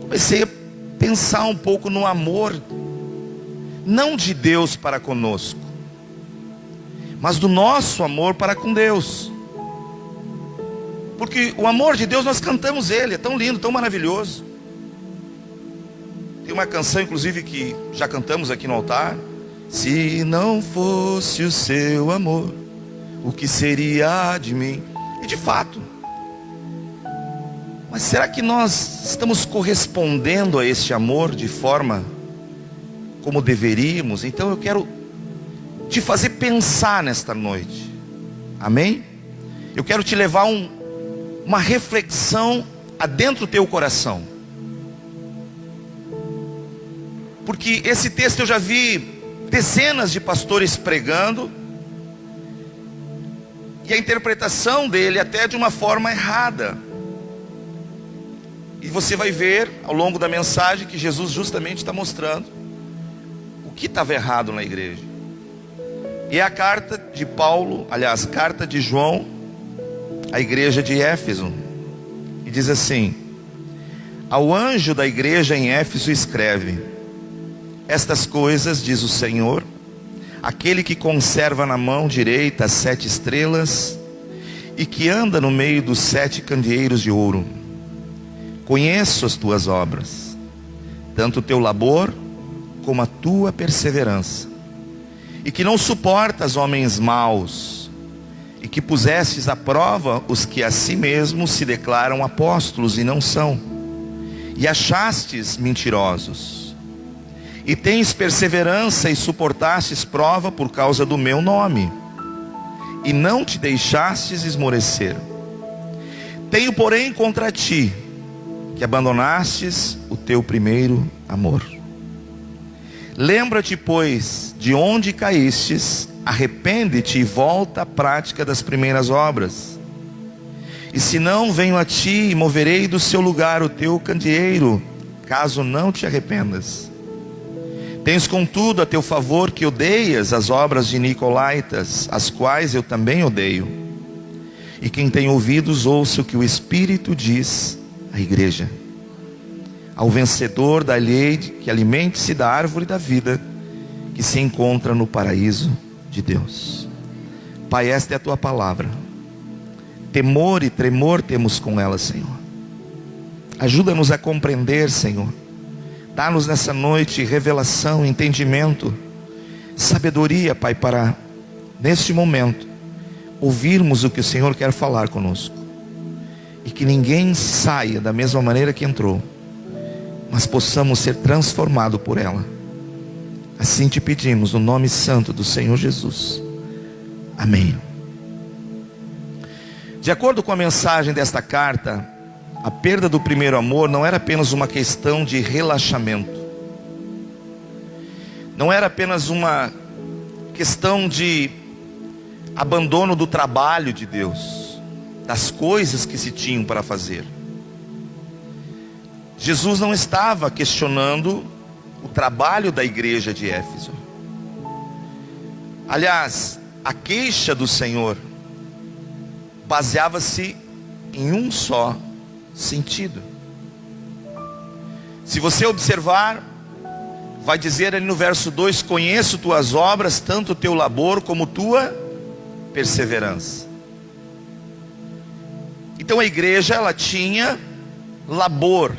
comecei a pensar um pouco no amor, não de Deus para conosco, mas do nosso amor para com Deus. Porque o amor de Deus, nós cantamos ele, é tão lindo, tão maravilhoso. Tem uma canção, inclusive, que já cantamos aqui no altar: se não fosse o seu amor, o que seria de mim? E de fato, mas será que nós estamos correspondendo a este amor de forma como deveríamos? Então eu quero te fazer pensar nesta noite, amém? Eu quero te levar uma reflexão adentro do teu coração, porque esse texto eu já vi dezenas de pastores pregando, e a interpretação dele até de uma forma errada. E você vai ver ao longo da mensagem que Jesus justamente está mostrando o que estava errado na igreja. E é a carta de Paulo, aliás, carta de João à igreja de Éfeso. E diz assim: ao anjo da igreja em Éfeso escreve: estas coisas diz o Senhor, aquele que conserva na mão direita as 7 estrelas e que anda no meio dos 7 candeeiros de ouro. Conheço as tuas obras, tanto o teu labor como a tua perseverança, e que não suportas homens maus, e que pusestes à prova os que a si mesmos se declaram apóstolos e não são, e achastes mentirosos, e tens perseverança e suportastes prova por causa do meu nome, e não te deixastes esmorecer. Tenho, porém, contra ti que abandonastes o teu primeiro amor. Lembra-te, pois, de onde caístes, arrepende-te e volta à prática das primeiras obras. E se não, venho a ti e moverei do seu lugar o teu candeeiro, caso não te arrependas. Tens contudo a teu favor que odeias as obras de nicolaítas, as quais eu também odeio. E quem tem ouvidos, ouça o que o Espírito diz à igreja. Ao vencedor da lei, que alimente-se da árvore da vida, que se encontra no paraíso de Deus. Pai, esta é a tua palavra. Temor e tremor temos com ela, Senhor. Ajuda-nos a compreender, Senhor. Dá-nos nessa noite revelação, entendimento, sabedoria, Pai, para neste momento ouvirmos o que o Senhor quer falar conosco. E que ninguém saia da mesma maneira que entrou, mas possamos ser transformados por ela. Assim te pedimos no nome santo do Senhor Jesus. Amém. De acordo com a mensagem desta carta, a perda do primeiro amor não era apenas uma questão de relaxamento, não era apenas uma questão de abandono do trabalho de Deus, das coisas que se tinham para fazer. Jesus não estava questionando o trabalho da igreja de Éfeso. Aliás, a queixa do Senhor baseava-se em um só sentido. Se você observar, vai dizer ali no verso 2: conheço tuas obras, tanto o teu labor como tua perseverança. Então a igreja, ela tinha labor.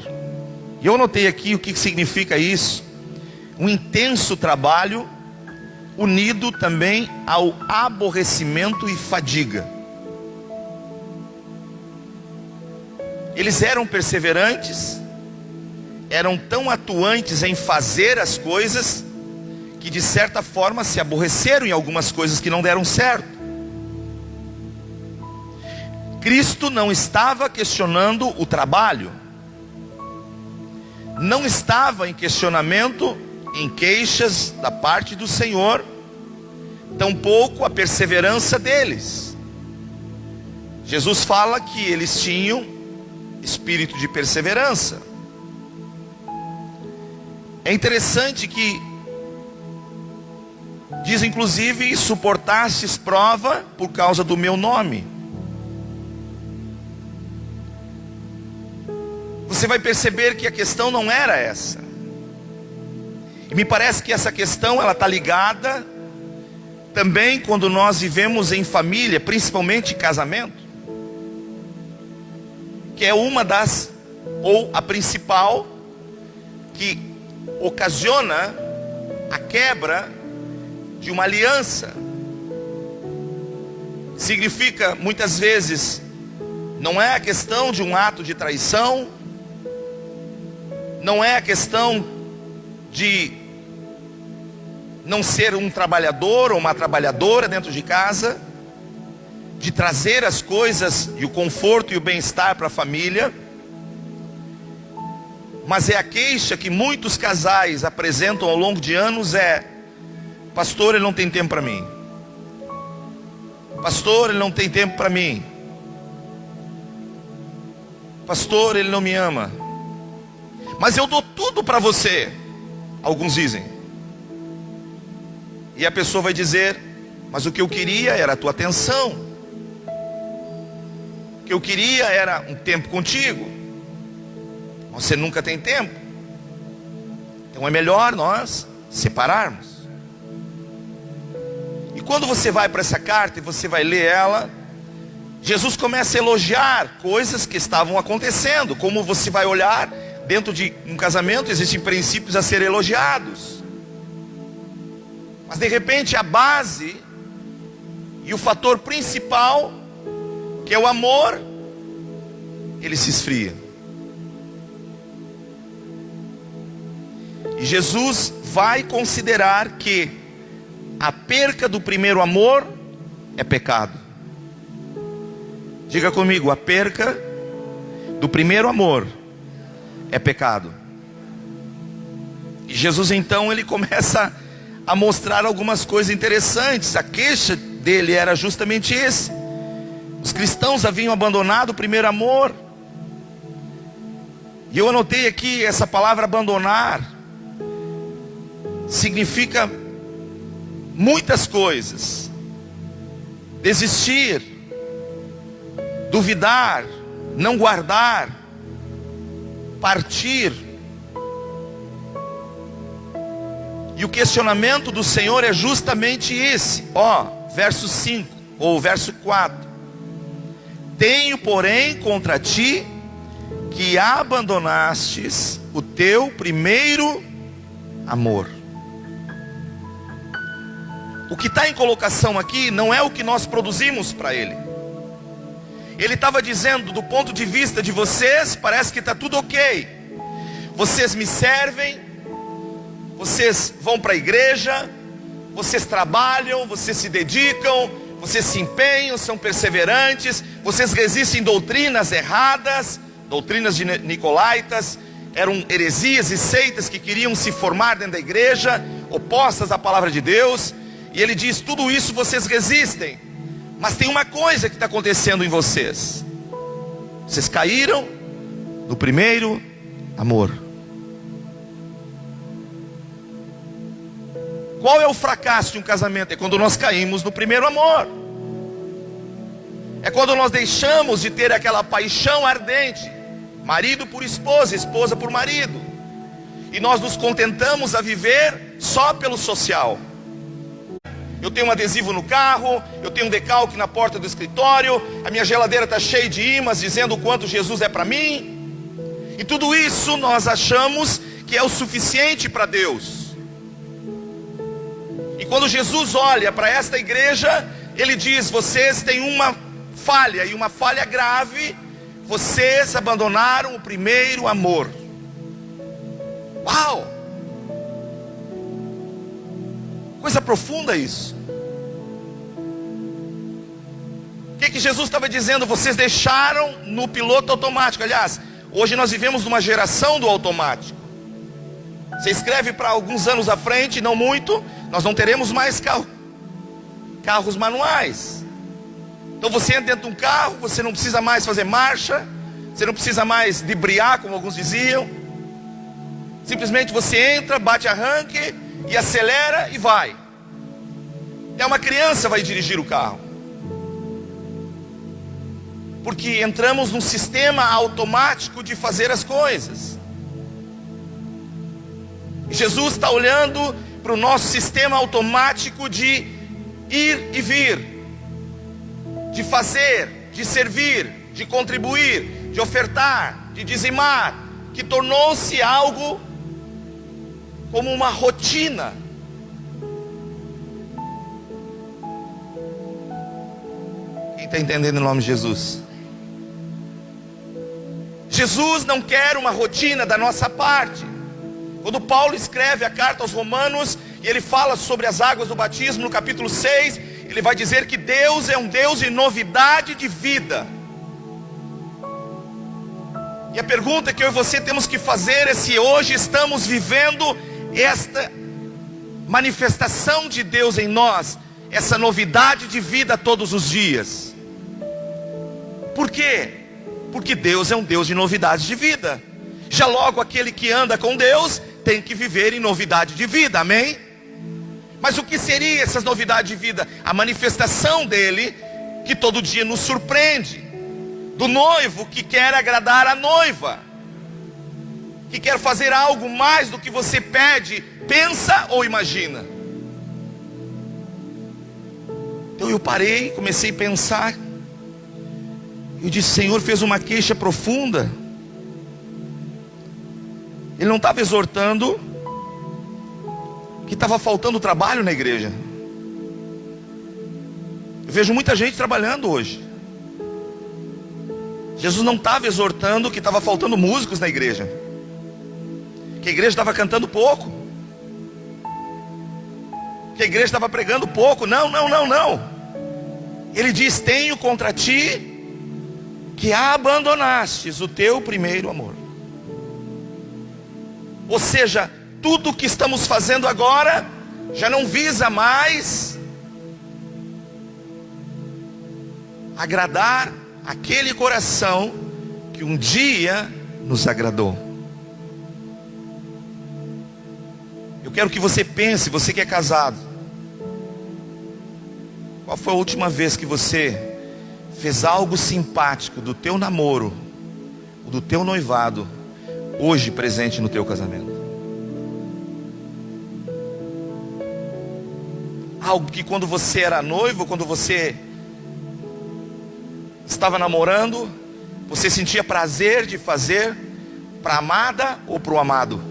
E eu anotei aqui o que significa isso: um intenso trabalho unido também ao aborrecimento e fadiga. Eles eram perseverantes, eram tão atuantes em fazer as coisas, que de certa forma se aborreceram em algumas coisas que não deram certo. Cristo não estava questionando o trabalho, não estava em questionamento, em queixas da parte do Senhor, tampouco a perseverança deles. Jesus fala que eles tinham espírito de perseverança. É interessante que diz inclusive: suportastes prova por causa do meu nome. Você você vai perceber que a questão não era essa. E me parece que essa questão ela está ligada também quando nós vivemos em família, principalmente em casamento, que é uma das, ou a principal, que ocasiona a quebra de uma aliança. Significa, muitas vezes, não é a questão de um ato de traição, não é a questão de não ser um trabalhador ou uma trabalhadora dentro de casa, de trazer as coisas e o conforto e o bem-estar para a família, mas é a queixa que muitos casais apresentam ao longo de anos: pastor, ele não tem tempo para mim. Pastor, ele não tem tempo para mim. Pastor, ele não me ama. Mas eu dou tudo para você, alguns dizem. E a pessoa vai dizer: mas o que eu queria era a tua atenção. O que eu queria era um tempo contigo. Você nunca tem tempo. Então é melhor nós separarmos. E quando você vai para essa carta e você vai ler ela, Jesus começa a elogiar coisas que estavam acontecendo. Como você vai olhar, dentro de um casamento existem princípios a serem elogiados. Mas de repente a base e o fator principal, que é o amor, ele se esfria. E Jesus vai considerar que a perca do primeiro amor é pecado. Diga comigo: a perca do primeiro amor é pecado. E Jesus então ele começa a mostrar algumas coisas interessantes. A queixa dele era justamente esse: os cristãos haviam abandonado o primeiro amor. E eu anotei aqui essa palavra abandonar. Significa muitas coisas: desistir, duvidar, não guardar, partir. E o questionamento do Senhor é justamente esse. Verso 5 ou verso 4: tenho, porém, contra ti que abandonastes o teu primeiro amor. O que está em colocação aqui não é o que nós produzimos para ele. Ele estava dizendo: do ponto de vista de vocês, parece que está tudo ok. Vocês me servem, vocês vão para a igreja, vocês trabalham, vocês se dedicam, vocês se empenham, são perseverantes, vocês resistem doutrinas erradas, doutrinas de nicolaítas. Eram heresias e seitas que queriam se formar dentro da igreja, opostas à palavra de Deus. E ele diz: tudo isso vocês resistem, mas tem uma coisa que está acontecendo em vocês: vocês caíram no primeiro amor. Qual é o fracasso de um casamento? É quando nós caímos no primeiro amor. É quando nós deixamos de ter aquela paixão ardente, marido por esposa, esposa por marido, e nós nos contentamos a viver só pelo social. Eu tenho um adesivo no carro, eu tenho um decalque na porta do escritório, a minha geladeira está cheia de ímãs dizendo o quanto Jesus é para mim. E tudo isso nós achamos que é o suficiente para Deus. E quando Jesus olha para esta igreja, ele diz: vocês têm uma falha, e uma falha grave. Vocês abandonaram o primeiro amor. Uau! Coisa profunda isso. O que Jesus estava dizendo? Vocês deixaram no piloto automático. Aliás, hoje nós vivemos numa geração do automático. Você escreve para alguns anos à frente, não muito, nós não teremos mais carros manuais. Então você entra dentro de um carro, você não precisa mais fazer marcha, você não precisa mais debriar, como alguns diziam. Simplesmente você entra, bate arranque e acelera e vai. Até uma criança vai dirigir o carro. porque entramos num sistema automático de fazer as coisas. E Jesus está olhando para o nosso sistema automático de ir e vir, de fazer, de servir, de contribuir, de ofertar, de dizimar, que tornou-se algo como uma rotina. Quem está entendendo em nome de Jesus? Jesus não quer uma rotina da nossa parte. Quando Paulo escreve a carta aos Romanos, e ele fala sobre as águas do batismo, no capítulo 6, ele vai dizer que Deus é um Deus de novidade de vida. E a pergunta que eu e você temos que fazer é se hoje estamos vivendo esta manifestação de Deus em nós, essa novidade de vida todos os dias. Por quê? Porque Deus é um Deus de novidade de vida. Já logo aquele que anda com Deus tem que viver em novidade de vida, amém? Mas o que seria essas novidades de vida? A manifestação dele, que todo dia nos surpreende. Do noivo que quer agradar a noiva, que quer fazer algo mais do que você pede, pensa ou imagina. Então eu parei, comecei a pensar. Eu disse: Senhor fez uma queixa profunda. Ele não estava exortando que estava faltando trabalho na igreja. Eu vejo muita gente trabalhando hoje. Jesus não estava exortando que estava faltando músicos na igreja, que a igreja estava cantando pouco, que a igreja estava pregando pouco. Não. Ele diz: tenho contra ti que abandonastes o teu primeiro amor. Ou seja, tudo o que estamos fazendo agora já não visa mais agradar aquele coração que um dia nos agradou. Eu quero que você pense, você que é casado, qual foi a última vez que você fez algo simpático do teu namoro, do teu noivado, hoje presente no teu casamento? Algo que quando você era noivo, quando você estava namorando, você sentia prazer de fazer para a amada ou para o amado?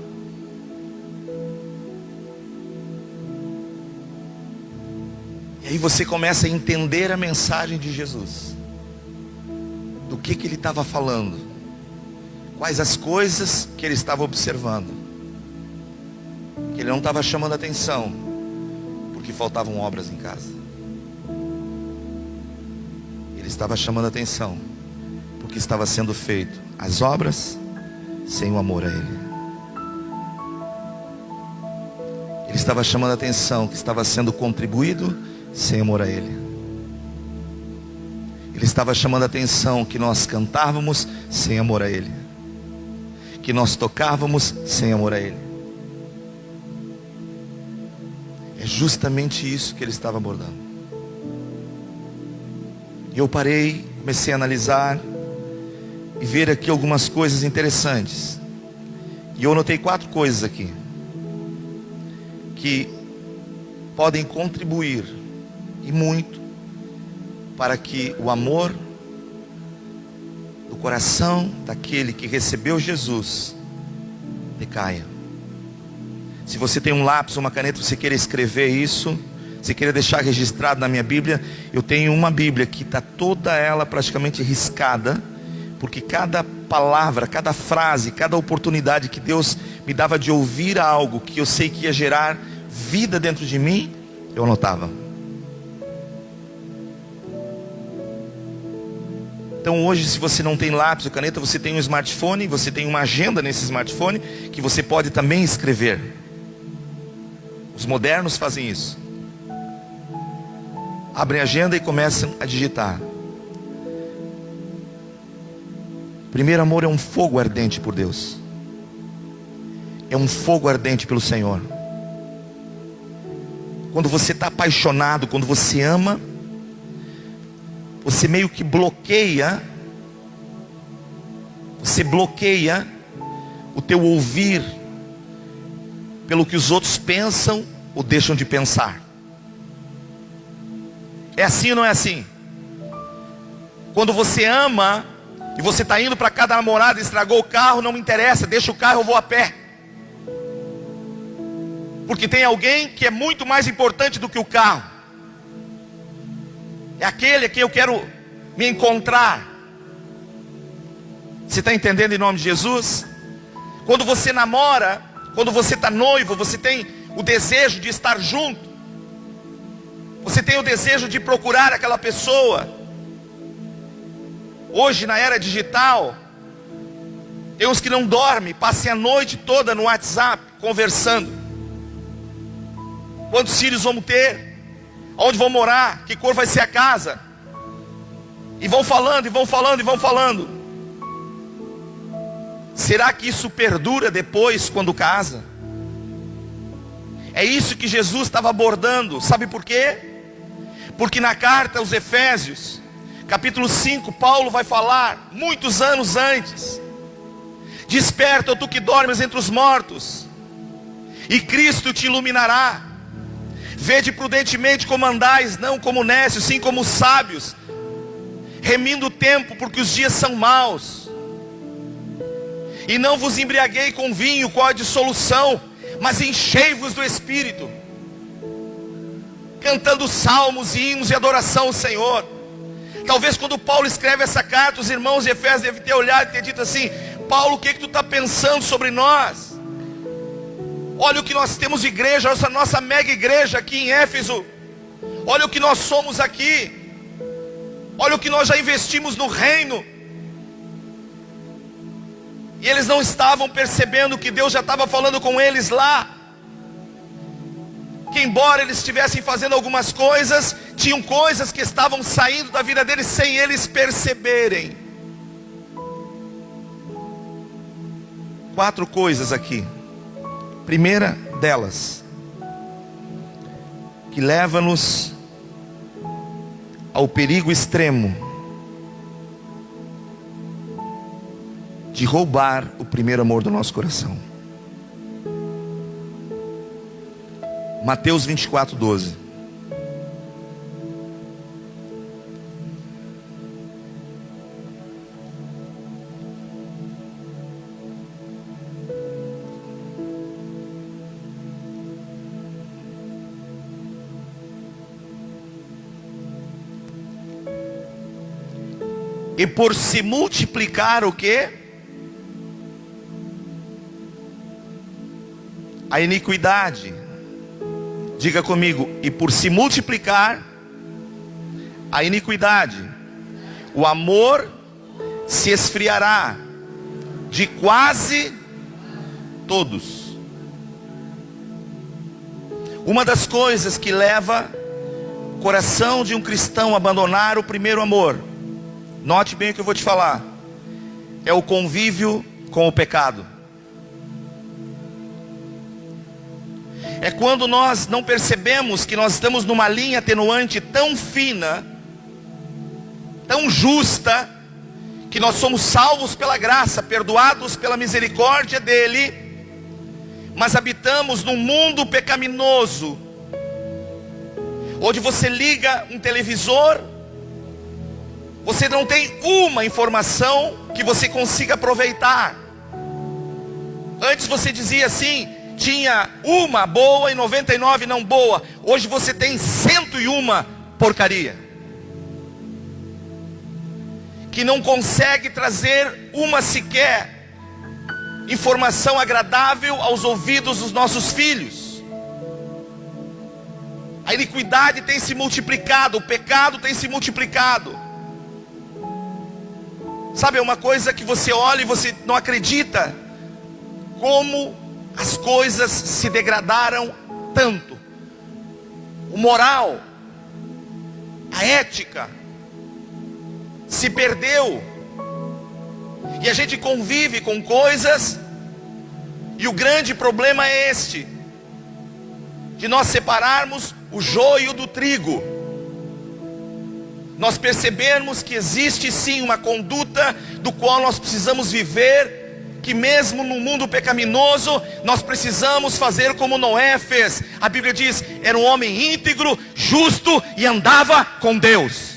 E aí você começa a entender a mensagem de Jesus. Do que ele estava falando, quais as coisas que ele estava observando, que ele não estava chamando atenção porque faltavam obras em casa. Ele estava chamando atenção porque estava sendo feito as obras sem o amor a ele. Ele estava chamando atenção que estava sendo contribuído sem amor a ele. Ele estava chamando a atenção que nós cantávamos sem amor a ele, que nós tocávamos sem amor a ele. É justamente isso que ele estava abordando. E eu parei, comecei a analisar e ver aqui algumas coisas interessantes. E eu notei 4 coisas aqui que podem contribuir, e muito, para que o amor do coração daquele que recebeu Jesus decaia. Se você tem um lápis, uma caneta, você queira escrever isso, se queira deixar registrado na minha Bíblia, eu tenho uma Bíblia que está toda ela praticamente riscada, porque cada palavra, cada frase, cada oportunidade que Deus me dava de ouvir algo que eu sei que ia gerar vida dentro de mim, eu anotava. Então hoje, se você não tem lápis ou caneta, você tem um smartphone, você tem uma agenda nesse smartphone, que você pode também escrever. Os modernos fazem isso. Abrem a agenda e começam a digitar. Primeiro amor é um fogo ardente por Deus. É um fogo ardente pelo Senhor. Quando você está apaixonado, quando você ama, você meio que bloqueia Você bloqueia o teu ouvir pelo que os outros pensam ou deixam de pensar. É assim ou não é assim? Quando você ama e você está indo para cada namorada, estragou o carro, não me interessa, deixa o carro, eu vou a pé. Porque tem alguém que é muito mais importante do que o carro. É aquele a quem eu quero me encontrar. Você está entendendo em nome de Jesus? Quando você namora, quando você está noivo, você tem o desejo de estar junto. Você tem o desejo de procurar aquela pessoa. Hoje na era digital, tem uns que não dormem, passam a noite toda no WhatsApp, conversando. Quantos filhos vamos ter? Onde vão morar? Que cor vai ser a casa? E vão falando, e vão falando, e vão falando. Será que isso perdura depois, quando casa? É isso que Jesus estava abordando. Sabe por quê? Porque na carta aos Efésios, capítulo 5, Paulo vai falar, muitos anos antes: desperta, ó tu que dormes entre os mortos, e Cristo te iluminará. Vede prudentemente como andais, não como nécios, sim como sábios, remindo o tempo, porque os dias são maus. E não vos embriaguei com vinho, qual a dissolução, mas enchei-vos do Espírito, cantando salmos e hinos e adoração ao Senhor. Talvez quando Paulo escreve essa carta, os irmãos de Efésios devem ter olhado e ter dito assim: Paulo, o que tu está pensando sobre nós? Olha o que nós temos de igreja, essa nossa mega igreja aqui em Éfeso. Olha o que nós somos aqui. Olha o que nós já investimos no reino. E eles não estavam percebendo que Deus já estava falando com eles lá. Que embora eles estivessem fazendo algumas coisas, tinham coisas que estavam saindo da vida deles sem eles perceberem. 4 coisas aqui. Primeira delas, que leva-nos ao perigo extremo de roubar o primeiro amor do nosso coração. Mateus 24, 12. E por se multiplicar o quê? A iniquidade. Diga comigo: e por se multiplicar a iniquidade, o amor se esfriará de quase todos. Uma das coisas que leva o coração de um cristão a abandonar o primeiro amor, note bem o que eu vou te falar, é o convívio com o pecado. É quando nós não percebemos que nós estamos numa linha atenuante tão fina, tão justa, que nós somos salvos pela graça, perdoados pela misericórdia dele, mas habitamos num mundo pecaminoso, onde você liga um televisor, você não tem uma informação que você consiga aproveitar. Antes você dizia assim, tinha uma boa e 99 não boa. Hoje você tem 101 porcaria, que não consegue trazer uma sequer informação agradável aos ouvidos dos nossos filhos. A iniquidade tem se multiplicado, o pecado tem se multiplicado. Sabe, é uma coisa que você olha e você não acredita como as coisas se degradaram tanto. O moral, a ética se perdeu. E a gente convive com coisas, e o grande problema é este, de nós separarmos o joio do trigo. nós percebermos que existe sim uma conduta do qual nós precisamos viver, que mesmo no mundo pecaminoso, nós precisamos fazer como Noé fez. A Bíblia diz, era um homem íntegro, justo e andava com Deus.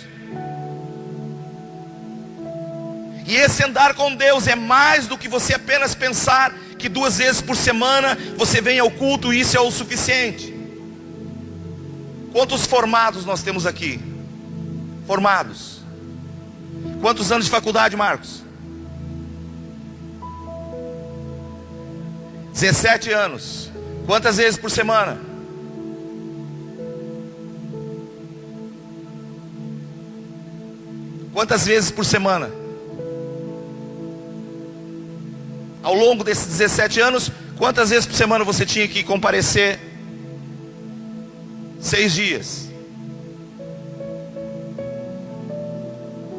E esse andar com Deus é mais do que você apenas pensar que 2 vezes por semana você vem ao culto e isso é o suficiente. Quantos formados nós temos aqui? Formados. Quantos anos de faculdade, Marcos? 17 anos. Quantas vezes por semana? Quantas vezes por semana? Ao longo desses 17 anos, quantas vezes por semana você tinha que comparecer? 6 dias.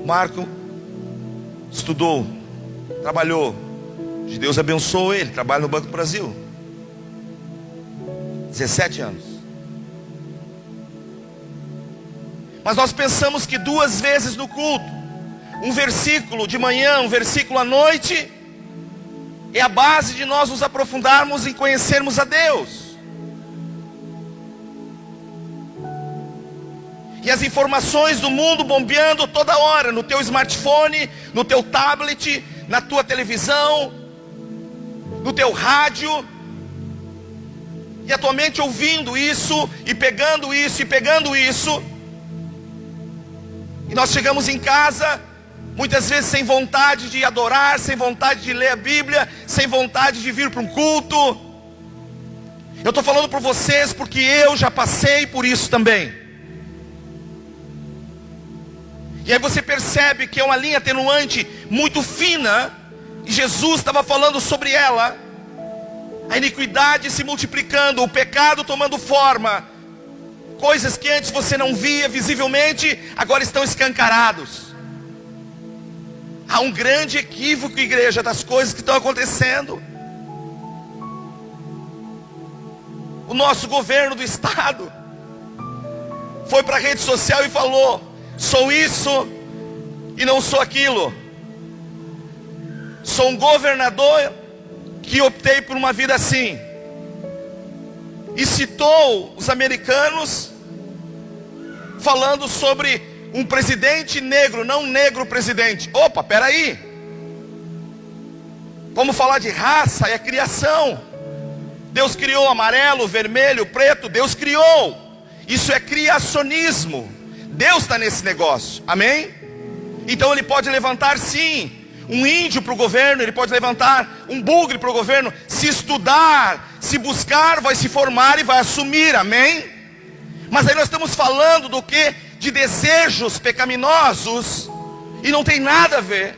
Marco estudou, trabalhou, Deus abençoou ele, trabalha no Banco do Brasil. 17 anos. Mas nós pensamos que 2 vezes no culto, um versículo de manhã, um versículo à noite, é a base de nós nos aprofundarmos em conhecermos a Deus. E as informações do mundo bombeando toda hora, no teu smartphone, no teu tablet, na tua televisão, no teu rádio, e a tua mente ouvindo isso, e pegando isso, e pegando isso, e nós chegamos em casa, muitas vezes sem vontade de adorar, sem vontade de ler a Bíblia, sem vontade de vir para um culto. Eu estou falando para vocês porque eu já passei por isso também. E aí você percebe que é uma linha atenuante muito fina, e Jesus estava falando sobre ela. A iniquidade se multiplicando, o pecado tomando forma. Coisas que antes você não via visivelmente, agora estão escancarados. Há um grande equívoco, igreja, das coisas que estão acontecendo. O nosso governo do estado foi para a rede social e falou: sou isso e não sou aquilo. Sou um governador que optei por uma vida assim. E citou os americanos, falando sobre um presidente negro, não negro presidente. Opa, peraí. Vamos falar de raça, é criação. Deus criou amarelo, vermelho, preto, Deus criou. Isso é criacionismo. Deus está nesse negócio, amém? Então ele pode levantar sim um índio para o governo, ele pode levantar um bugre para o governo. Se estudar, se buscar, vai se formar e vai assumir, amém? Mas aí nós estamos falando do que? De desejos pecaminosos, e não tem nada a ver.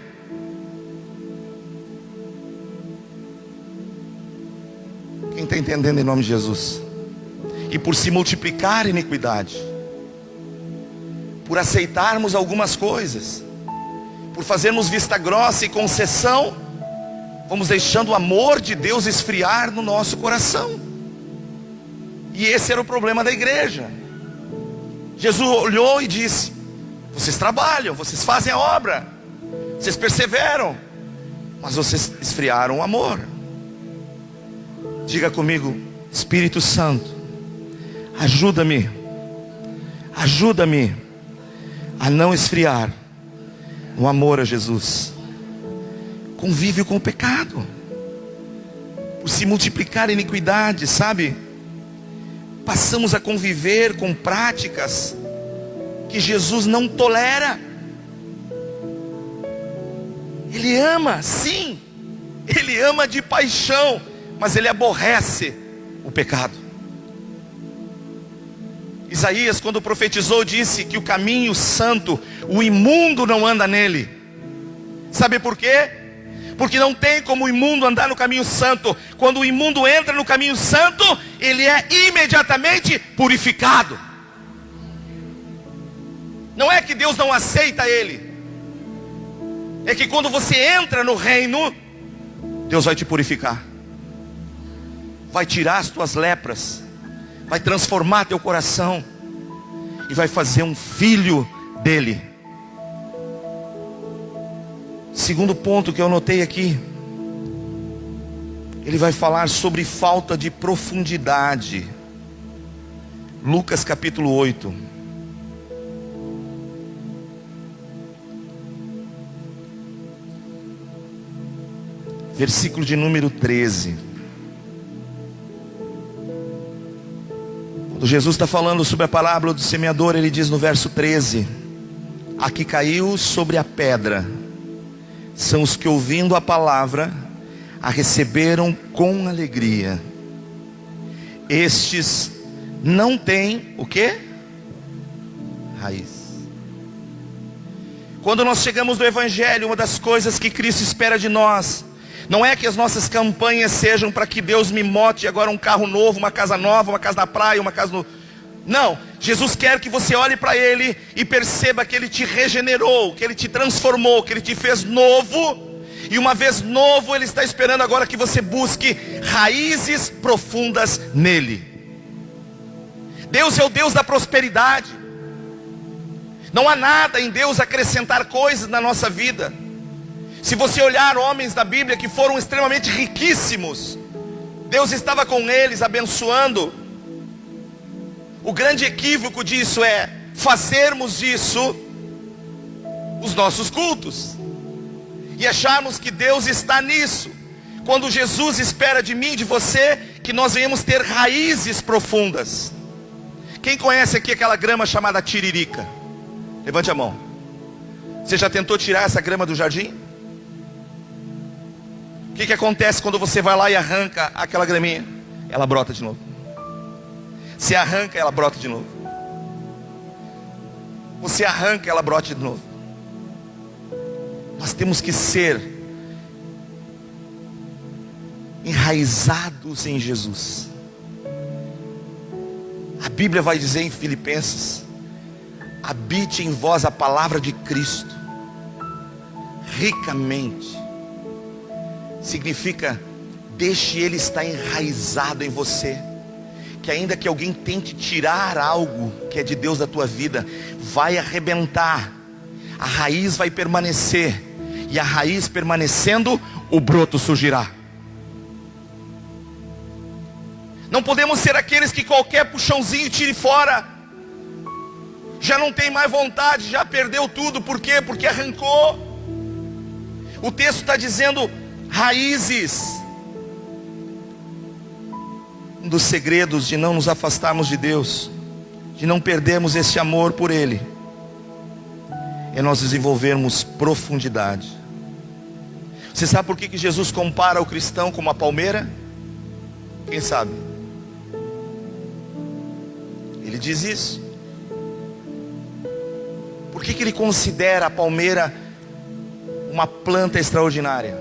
Quem está entendendo em nome de Jesus? E por se multiplicar a iniquidade, por aceitarmos algumas coisas, por fazermos vista grossa e concessão, vamos deixando o amor de Deus esfriar no nosso coração. E esse era o problema da igreja. Jesus olhou e disse: vocês trabalham, vocês fazem a obra, vocês perseveram, mas vocês esfriaram o amor. Diga comigo: Espírito Santo, ajuda-me a não esfriar o amor a Jesus. Convive com o pecado, por se multiplicar a iniquidade, sabe? Passamos a conviver com práticas que Jesus não tolera. Ele ama, sim, Ele ama de paixão, mas Ele aborrece o pecado. Isaías, quando profetizou, disse que o caminho santo, o imundo não anda nele. Sabe por quê? Porque não tem como o imundo andar no caminho santo. Quando o imundo entra no caminho santo, ele é imediatamente purificado. Não é que Deus não aceita ele, é que quando você entra no reino, Deus vai te purificar, vai tirar as tuas lepras, vai transformar teu coração, e vai fazer um filho dele. Segundo ponto que eu notei aqui, ele vai falar sobre falta de profundidade. Lucas capítulo 8. Versículo de número 13. Quando Jesus está falando sobre a parábola do semeador, ele diz no verso 13: a que caiu sobre a pedra são os que, ouvindo a palavra, a receberam com alegria. Estes não têm o quê? Raiz. Quando nós chegamos no Evangelho, uma das coisas que Cristo espera de nós não é que as nossas campanhas sejam para que Deus me mote agora um carro novo, uma casa nova, uma casa na praia, uma casa no... Não, Jesus quer que você olhe para Ele e perceba que Ele te regenerou, que Ele te transformou, que Ele te fez novo. E uma vez novo, Ele está esperando agora que você busque raízes profundas nele. Deus é o Deus da prosperidade. Não há nada em Deus acrescentar coisas na nossa vida. Se você olhar homens da Bíblia que foram extremamente riquíssimos, Deus estava com eles abençoando. O grande equívoco disso é fazermos disso os nossos cultos e acharmos que Deus está nisso, quando Jesus espera de mim e de você que nós venhamos ter raízes profundas. Quem conhece aqui aquela grama chamada tiririca? Levante a mão. Você já tentou tirar essa grama do jardim? O que acontece quando você vai lá e arranca aquela graminha? Ela brota de novo. Você arranca, ela brota de novo. Você arranca, ela brota de novo. Nós temos que ser enraizados em Jesus. A Bíblia vai dizer em Filipenses: habite em vós a palavra de Cristo ricamente. Significa, deixe Ele estar enraizado em você. Que ainda que alguém tente tirar algo que é de Deus da tua vida, vai arrebentar. A raiz vai permanecer. E a raiz permanecendo, o broto surgirá. Não podemos ser aqueles que qualquer puxãozinho tire fora. Já não tem mais vontade, já perdeu tudo. Por quê? Porque arrancou. O texto está dizendo raízes. Um dos segredos de não nos afastarmos de Deus, de não perdermos esse amor por Ele, é nós desenvolvermos profundidade. Você sabe por que Jesus compara o cristão com uma palmeira? Quem sabe? Ele diz isso. Por que Ele considera a palmeira uma planta extraordinária?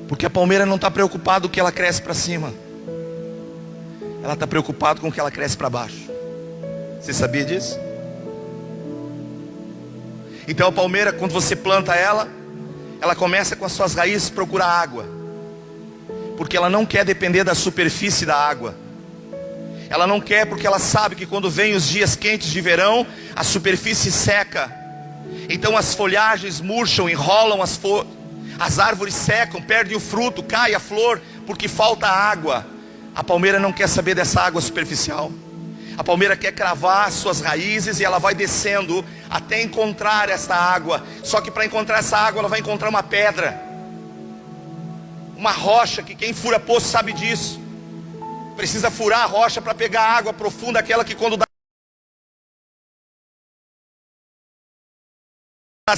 Porque a palmeira não está preocupada com que ela cresce para cima. Ela está preocupada com o que ela cresce para baixo. Você sabia disso? Então a palmeira, quando você planta ela começa com as suas raízes procurar água. Porque ela não quer depender da superfície da água. Ela não quer, porque ela sabe que quando vem os dias quentes de verão, a superfície seca. Então as folhagens murcham, enrolam as árvores secam, perdem o fruto, cai a flor, porque falta água. A palmeira não quer saber dessa água superficial. A palmeira quer cravar suas raízes e ela vai descendo até encontrar essa água. Só que para encontrar essa água ela vai encontrar uma pedra, uma rocha, que quem fura poço sabe disso. Precisa furar a rocha para pegar a água profunda, aquela que quando dá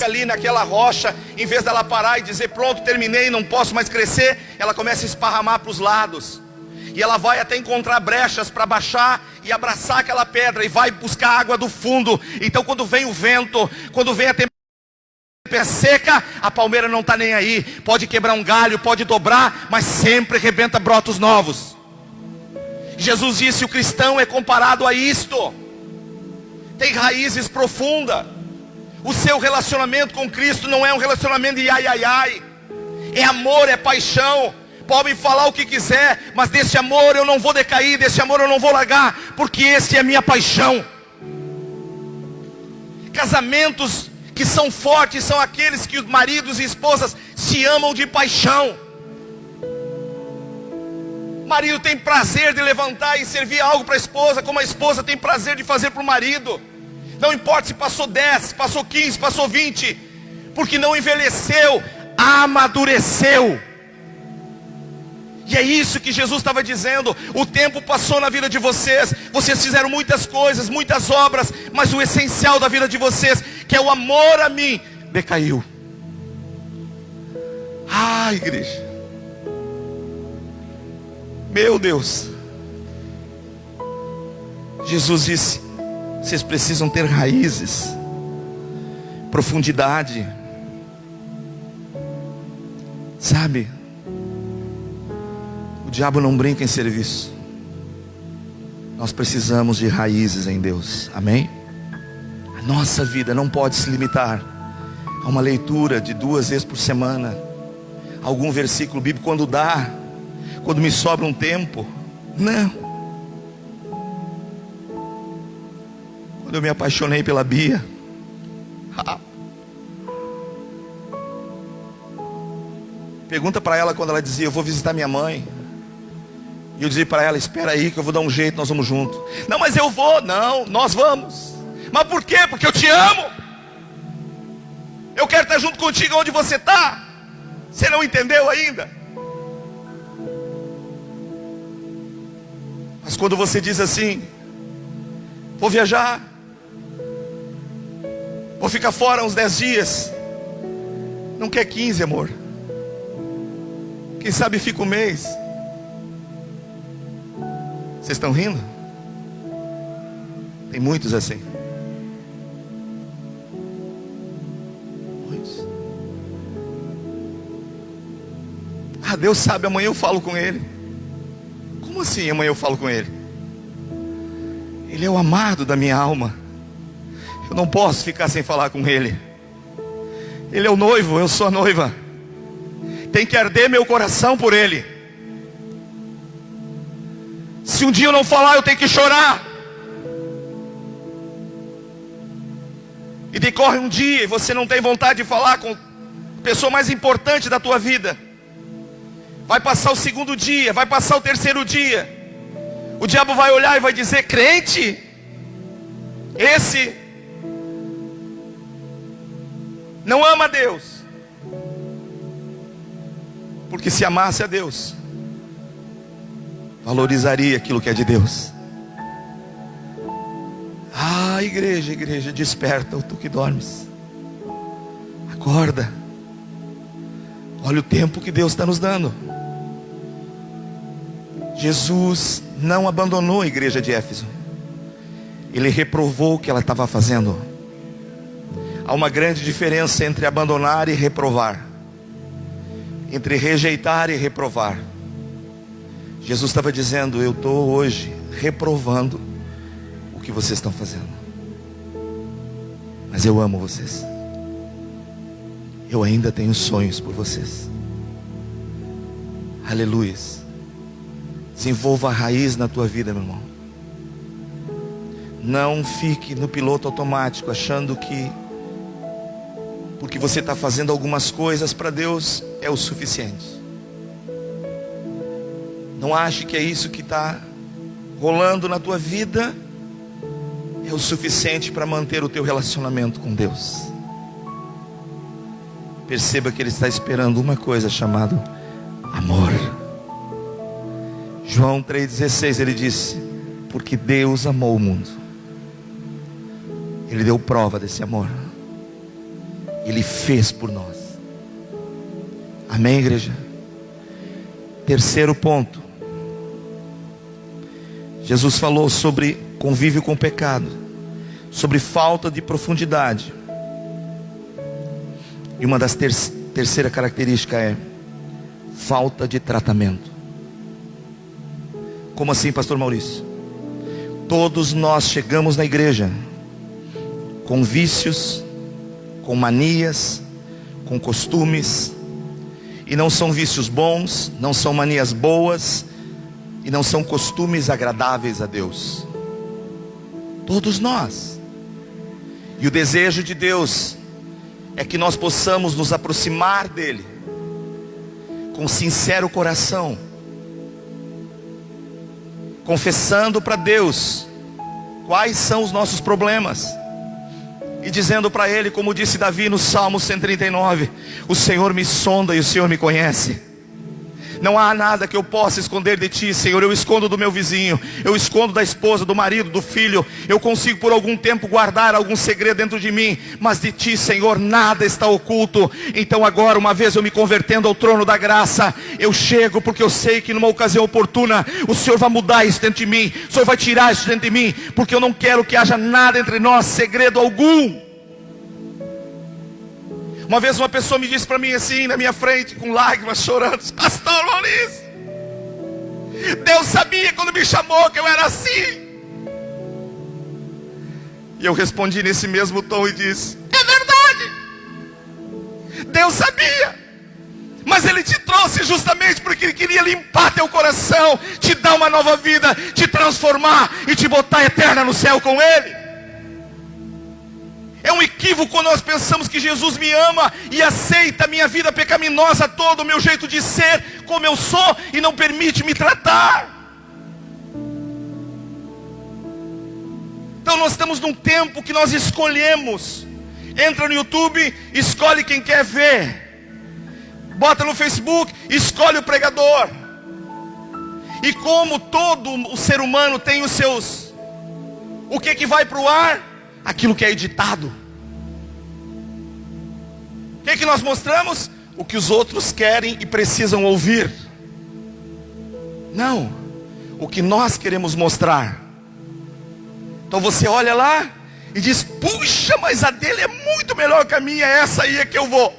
ali naquela rocha, em vez dela parar e dizer pronto, terminei, não posso mais crescer, ela começa a esparramar para os lados. E ela vai até encontrar brechas para baixar e abraçar aquela pedra e vai buscar água do fundo. Então quando vem o vento, quando vem a tempestade seca, a palmeira não está nem aí. Pode quebrar um galho, pode dobrar, mas sempre rebenta brotos novos. Jesus disse: o cristão é comparado a isto. Tem raízes profundas. O seu relacionamento com Cristo não é um relacionamento de ai, ai, ai. É amor, é paixão. Podem falar o que quiser, mas desse amor eu não vou decair, desse amor eu não vou largar, porque esse é a minha paixão. Casamentos que são fortes são aqueles que os maridos e esposas se amam de paixão. O marido tem prazer de levantar e servir algo para a esposa, como a esposa tem prazer de fazer para o marido. Não importa se passou 10, passou 15, passou 20, porque não envelheceu, amadureceu. E é isso que Jesus estava dizendo. O tempo passou na vida de vocês. Vocês fizeram muitas coisas, muitas obras, mas o essencial da vida de vocês, que é o amor a mim, decaiu. Ah, igreja, meu Deus. Jesus disse: vocês precisam ter raízes, profundidade. Sabe, o diabo não brinca em serviço. Nós precisamos de raízes em Deus, amém? A nossa vida não pode se limitar a uma leitura de 2 vezes por semana, algum versículo bíblico quando dá, quando me sobra um tempo. Não. Quando eu me apaixonei pela Bia, pergunta para ela quando ela dizia: eu vou visitar minha mãe. E eu dizia para ela: espera aí que eu vou dar um jeito, nós vamos junto. Não, mas eu vou. Não, nós vamos. Mas por quê? Porque eu te amo. Eu quero estar junto contigo onde você está. Você não entendeu ainda? Mas quando você diz assim: vou viajar, vou ficar fora uns 10 dias. Não quer 15, amor. Quem sabe fica um mês. Vocês estão rindo? Tem muitos assim. Muitos. Ah, Deus sabe, amanhã eu falo com ele. Como assim amanhã eu falo com ele? Ele é o amado da minha alma. Eu não posso ficar sem falar com ele. Ele é o noivo, eu sou a noiva. Tem que arder meu coração por ele. Se um dia eu não falar, eu tenho que chorar. E decorre um dia e você não tem vontade de falar com a pessoa mais importante da tua vida. Vai passar o 2º dia, vai passar o 3º dia. O diabo vai olhar e vai dizer: crente, esse não ama a Deus. Porque se amasse a Deus, valorizaria aquilo que é de Deus. Ah, igreja, igreja, desperta, tu que dormes. Acorda. Olha o tempo que Deus está nos dando. Jesus não abandonou a igreja de Éfeso. Ele reprovou o que ela estava fazendo. Há uma grande diferença entre abandonar e reprovar. Entre rejeitar e reprovar. Jesus estava dizendo: eu estou hoje reprovando o que vocês estão fazendo. Mas eu amo vocês. Eu ainda tenho sonhos por vocês. Aleluia. Desenvolva a raiz na tua vida, meu irmão. Não fique no piloto automático, achando que porque você está fazendo algumas coisas para Deus é o suficiente. Não ache que é isso que está rolando na tua vida é o suficiente para manter o teu relacionamento com Deus. Perceba que Ele está esperando uma coisa chamada amor. João 3,16, ele disse: porque Deus amou o mundo. Ele deu prova desse amor. Ele fez por nós. Amém, igreja? 3º ponto. Jesus falou sobre convívio com o pecado, sobre falta de profundidade. E uma das terceira característica é falta de tratamento. Como assim, pastor Maurício? Todos nós chegamos na igreja com vícios, com manias, com costumes, e não são vícios bons, não são manias boas, e não são costumes agradáveis a Deus. Todos nós. E o desejo de Deus é que nós possamos nos aproximar dele com sincero coração, confessando para Deus quais são os nossos problemas e dizendo para ele, como disse Davi no Salmo 139, o Senhor me sonda e o Senhor me conhece. Não há nada que eu possa esconder de ti, Senhor. Eu escondo do meu vizinho, eu escondo da esposa, do marido, do filho. Eu consigo por algum tempo guardar algum segredo dentro de mim, mas de ti, Senhor, nada está oculto. Então agora, uma vez eu me convertendo ao trono da graça, eu chego porque eu sei que numa ocasião oportuna o Senhor vai mudar isso dentro de mim, o Senhor vai tirar isso dentro de mim, porque eu não quero que haja nada entre nós, segredo algum. Uma vez uma pessoa me disse para mim assim, na minha frente, com lágrimas, chorando: pastor Maurício, Deus sabia quando me chamou que eu era assim. E eu respondi nesse mesmo tom e disse: é verdade, Deus sabia, mas Ele te trouxe justamente porque Ele queria limpar teu coração, te dar uma nova vida, te transformar e te botar eterna no céu com Ele. É um equívoco quando nós pensamos que Jesus me ama e aceita a minha vida pecaminosa toda, o meu jeito de ser, como eu sou, e não permite me tratar. Então nós estamos num tempo que nós escolhemos. Entra no YouTube, escolhe quem quer ver. Bota no Facebook, escolhe o pregador. E como todo o ser humano tem os seus... O que vai para o ar? Aquilo que é editado. O que nós mostramos? O que os outros querem e precisam ouvir. Não, o que nós queremos mostrar. Então você olha lá e diz: puxa, mas a dele é muito melhor que a minha, essa aí é que eu vou.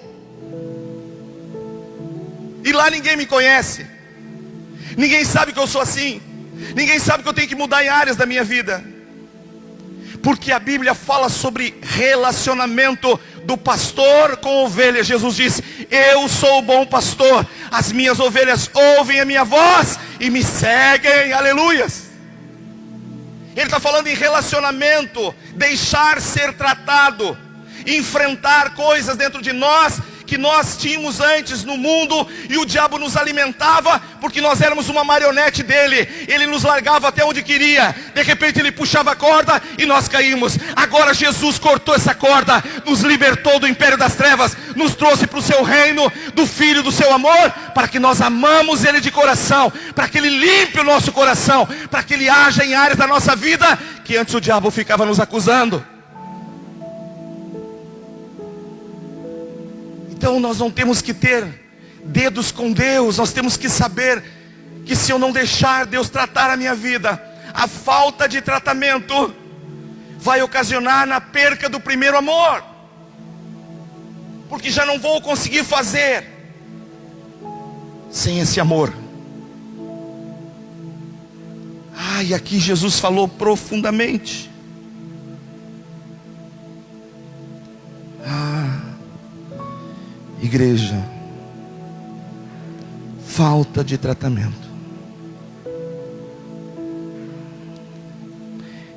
E lá ninguém me conhece, ninguém sabe que eu sou assim, ninguém sabe que eu tenho que mudar em áreas da minha vida. Porque a Bíblia fala sobre relacionamento do pastor com ovelhas. Jesus disse: eu sou o bom pastor, as minhas ovelhas ouvem a minha voz e me seguem. Aleluias. Ele está falando em relacionamento, deixar ser tratado, enfrentar coisas dentro de nós que nós tínhamos antes no mundo, e o diabo nos alimentava, porque nós éramos uma marionete dele. Ele nos largava até onde queria, de repente ele puxava a corda e nós caímos. Agora Jesus cortou essa corda, nos libertou do império das trevas, nos trouxe para o seu reino, do Filho do seu amor, para que nós amamos ele de coração, para que ele limpe o nosso coração, para que ele haja em áreas da nossa vida que antes o diabo ficava nos acusando. Então nós não temos que ter dedos com Deus. Nós temos que saber que se eu não deixar Deus tratar a minha vida, a falta de tratamento vai ocasionar na perca do primeiro amor, porque já não vou conseguir fazer sem esse amor. E aqui Jesus falou profundamente. Igreja, falta de tratamento.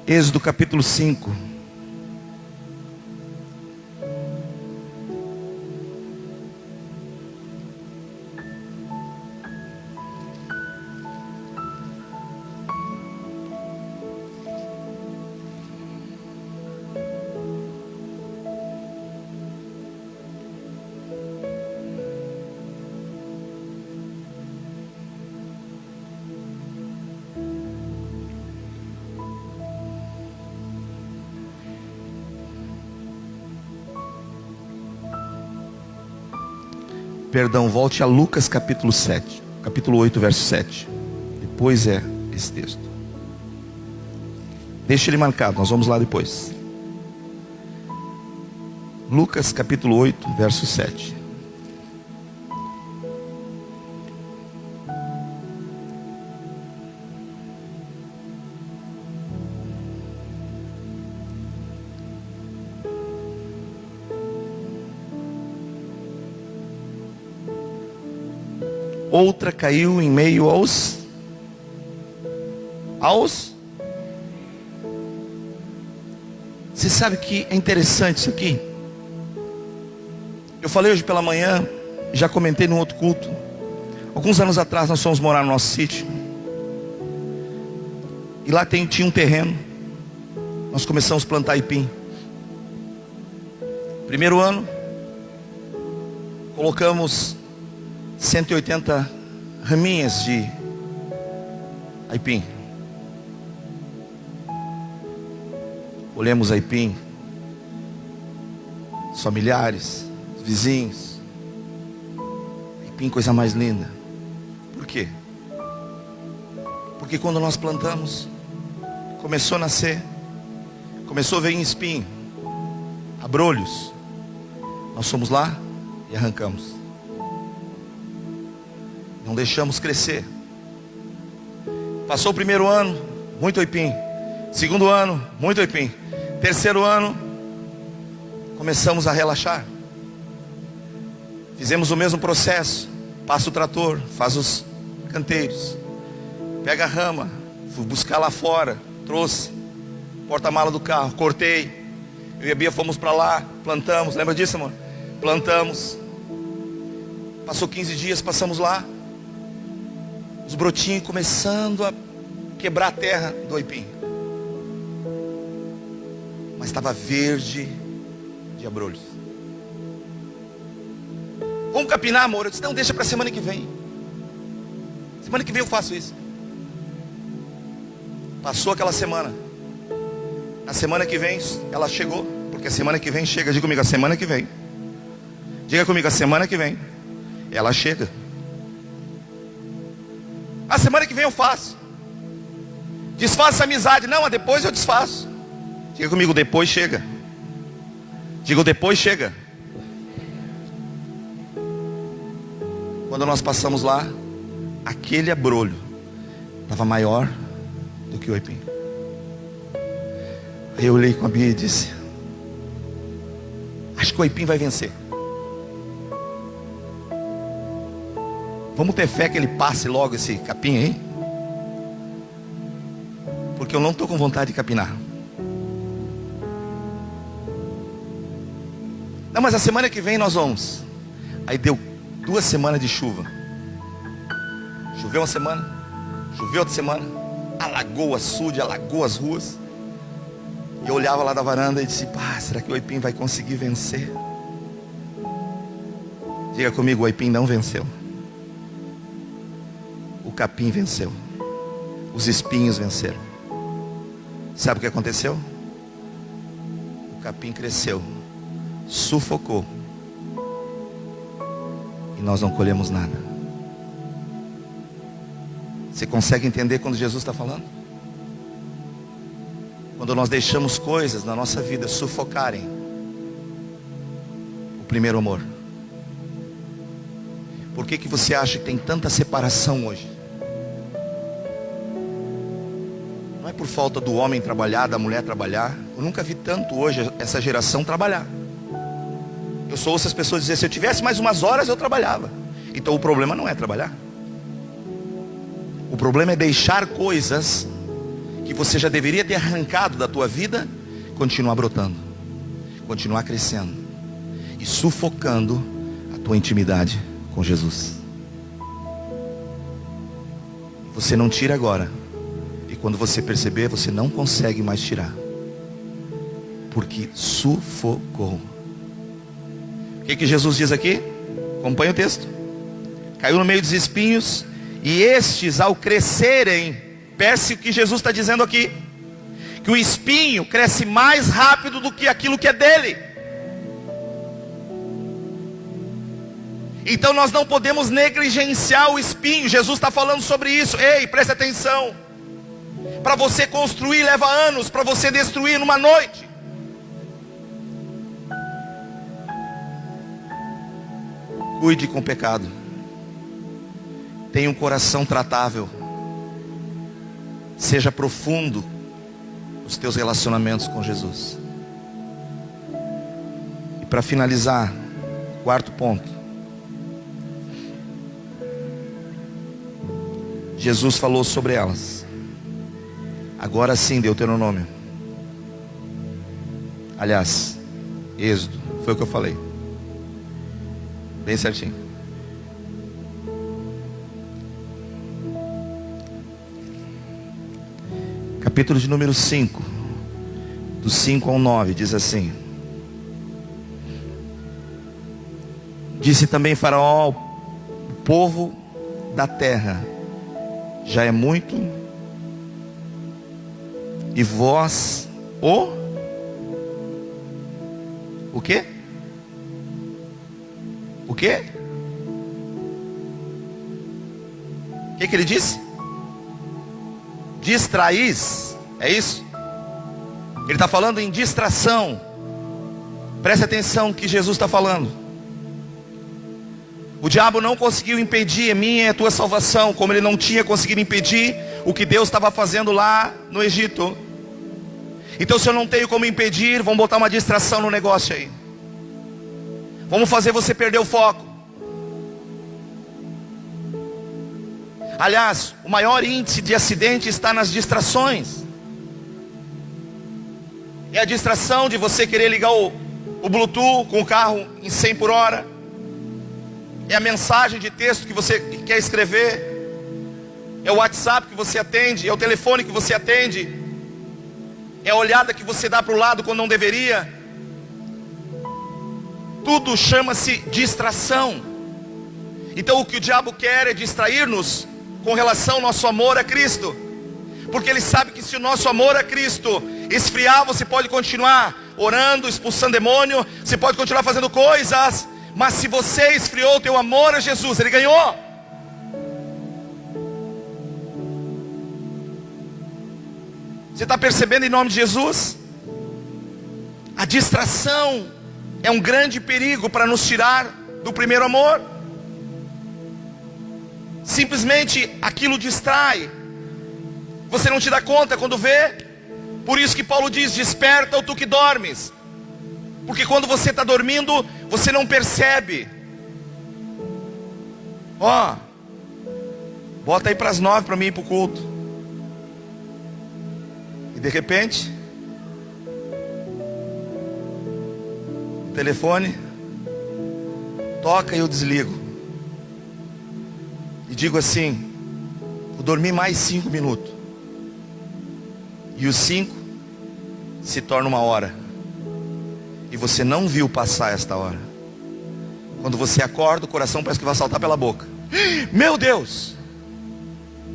Êxodo capítulo 5. Perdão, volte a Lucas capítulo 7, capítulo 8, verso 7. Depois é esse texto. Deixa ele marcado, nós vamos lá depois. Lucas capítulo 8, verso 7. Outra caiu em meio aos Você sabe que é interessante isso aqui? Eu falei hoje pela manhã, já comentei no outro culto. Alguns anos atrás nós fomos morar no nosso sítio. E lá tinha um terreno. Nós começamos a plantar aipim. Primeiro ano, colocamos 180 raminhas de aipim. Colhemos aipim. Os familiares, os vizinhos. Aipim, coisa mais linda. Por quê? Porque quando nós plantamos, começou a nascer, começou a vir espinho, abrolhos. Nós fomos lá e arrancamos. Não deixamos crescer. Passou o primeiro ano, muito aipim. Segundo ano, muito aipim. Terceiro ano, começamos a relaxar. Fizemos o mesmo processo. Passa o trator, faz os canteiros, pega a rama, fui buscar lá fora, trouxe, porta-mala do carro, cortei. Eu e a Bia fomos para lá, plantamos. Lembra disso, amor? Plantamos. Passou 15 dias, passamos lá. Os brotinhos começando a quebrar a terra do aipim. Mas estava verde de abrolhos. Vamos capinar, amor? Eu disse, não, deixa para semana que vem. Semana que vem eu faço isso. Passou aquela semana. Na semana que vem ela chegou. Porque a semana que vem chega. Diga comigo, a semana que vem. Diga comigo, a semana que vem ela chega. A semana que vem eu faço. Desfaça a amizade. Não, depois eu desfaço. Diga comigo, depois chega. Diga, depois chega. Quando nós passamos lá, aquele abrolho estava maior do que o aipim. Aí eu olhei com a Bia e disse, acho que o aipim vai vencer. Vamos ter fé que ele passe logo esse capim aí? Porque eu não estou com vontade de capinar. Não, mas a semana que vem nós vamos. Aí deu 2 semanas de chuva. Choveu uma semana, choveu outra semana, alagou o açude, alagou as ruas. E eu olhava lá da varanda e disse, será que o aipim vai conseguir vencer? Diga comigo, o aipim não venceu. O capim venceu. Os espinhos venceram. Sabe o que aconteceu? O capim cresceu, sufocou, e nós não colhemos nada. Você consegue entender quando Jesus está falando? Quando nós deixamos coisas na nossa vida sufocarem o primeiro amor. Por que você acha que tem tanta separação hoje? Não é por falta do homem trabalhar, da mulher trabalhar. Eu nunca vi tanto hoje essa geração trabalhar. Eu só ouço as pessoas dizer, se eu tivesse mais umas horas eu trabalhava. Então o problema não é trabalhar. O problema é deixar coisas que você já deveria ter arrancado da tua vida, continuar brotando, continuar crescendo e sufocando a tua intimidade com Jesus. Você não tira agora, e quando você perceber, você não consegue mais tirar, porque sufocou. O que Jesus diz aqui? Acompanha o texto. Caiu no meio dos espinhos, e estes ao crescerem, percebe o que Jesus está dizendo aqui, que o espinho cresce mais rápido do que aquilo que é dele. Então nós não podemos negligenciar o espinho. Jesus está falando sobre isso. Ei, preste atenção. Para você construir leva anos, para você destruir numa noite. Cuide com o pecado. Tenha um coração tratável. Seja profundo nos teus relacionamentos com Jesus. E para finalizar, 4º ponto. Jesus falou sobre elas. Agora sim, Deuteronômio. Aliás, Êxodo, foi o que eu falei. Bem certinho. Capítulo de número 5, do 5 ao 9, diz assim: Disse também Faraó: o povo da terra já é muito, e vós o quê? O quê? O que ele disse? Distraís, é isso? Ele está falando em distração. Preste atenção no que Jesus está falando. O diabo não conseguiu impedir a minha e a tua salvação, como ele não tinha conseguido impedir o que Deus estava fazendo lá no Egito. Então, se eu não tenho como impedir, vamos botar uma distração no negócio aí. Vamos fazer você perder o foco. Aliás, o maior índice de acidente está nas distrações. É a distração de você querer ligar o Bluetooth com o carro em 100 por hora. É a mensagem de texto que você quer escrever. É o WhatsApp que você atende. É o telefone que você atende. É a olhada que você dá para o lado quando não deveria. Tudo chama-se distração. Então o que o diabo quer é distrair-nos com relação ao nosso amor a Cristo. Porque ele sabe que se o nosso amor a Cristo esfriar, você pode continuar orando, expulsando demônio, você pode continuar fazendo coisas, mas se você esfriou o teu amor a Jesus, ele ganhou. Você está percebendo em nome de Jesus? A distração é um grande perigo para nos tirar do primeiro amor. Simplesmente aquilo distrai. Você não te dá conta quando vê. Por isso que Paulo diz: desperta ou tu que dormes. Porque quando você está dormindo, você não percebe. Bota aí para as 9 para mim ir para o culto. E de repente, o telefone toca e eu desligo. E digo assim: vou dormir mais 5 minutos. E os 5 se torna 1 hora. E você não viu passar esta hora. Quando você acorda, o coração parece que vai saltar pela boca. Meu Deus!